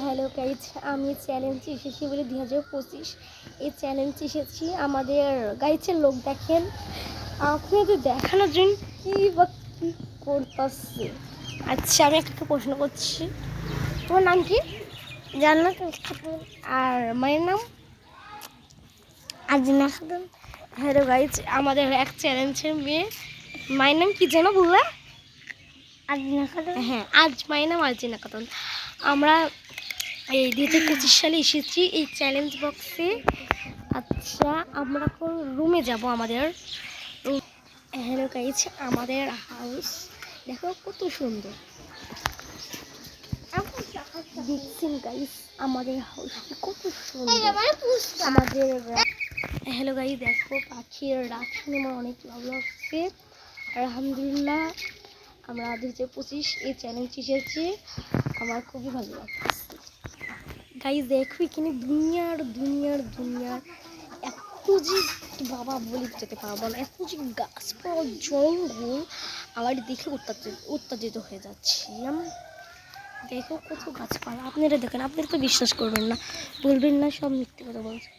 Hello guys, আমি চ্যালেঞ্জে এসেছি বলে 2025 এই চ্যালেঞ্জে এসেছি আমাদের গাইজের লোক দেখেন আপনাদের দেখানোর জন্য কী বা কী করতেছে। আচ্ছা, আমি একটা প্রশ্ন করছি, তোমার নাম কি? জান্নাত খাতুন। আর মায়ের নাম? আজিনা খাতুন। হ্যালো গাইজ, আমাদের এক চ্যালেঞ্জের মেয়ে, মায়ের নাম কি যেন বললা? আজিনা খাতুন। হ্যাঁ, আজ মায়ের নাম আজিনা খাতুন। আমরা এই 2025 সালে এসেছি এই চ্যালেঞ্জ বক্সে। আচ্ছা, আমরা এখন রুমে যাব আমাদের। হ্যালো গাইজ, আমাদের হাউস দেখো কত সুন্দর। দেখছেন গাইজ আমাদের হাউসটি কত সুন্দর। আমাদের হ্যালো গাইজ, দেখো পাখির ডাক শুনে আমার অনেক ভালো লাগছে। আলহামদুলিল্লাহ, আমরা 2025 এই চ্যালেঞ্জ এসেছি, আমার খুবই ভালো লাগছে। গাইজ দেখো এখানে দুনিয়ার দুনিয়ার দুনিয়ার এত যে বাবা বলে যেতে পারবো না, এত যে গাছপালা জঙ্গল আমার দেখে উত্তেজিত হয়ে যাচ্ছিলাম। দেখো কত গাছপালা, আপনারা দেখেন, আপনারা তো বিশ্বাস করবেন না, বলবেন না সব মিথ্যে কথা বলছে।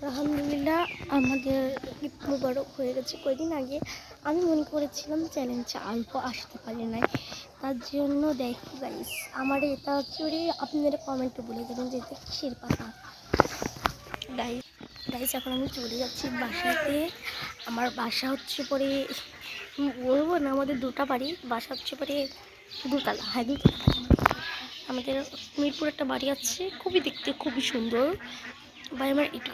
আলহামদুলিল্লাহ, আমাদের ঈদ মুবারক হয়ে গেছে কয়েকদিন আগে। আমি মনে করেছিলাম চ্যালেঞ্জে আসবো, আসতে পারি নাই, তার জন্য দেখো গাইস আমার এটা চুরি। আপনারা কমেন্টে বলে দেবেন যে এটা কিসের পাতা। গাইস এখন আমি চলে যাচ্ছি বাসাতে। আমার বাসা হচ্ছে পরে বলবো না, আমাদের দুটা বাড়ি, বাসা হচ্ছে পরে দুতলা। হ্যাঁ, দুতলা। আমাদের মিরপুর একটা বাড়ি আছে, খুবই দেখতে খুবই সুন্দর। ভাই আমার একটু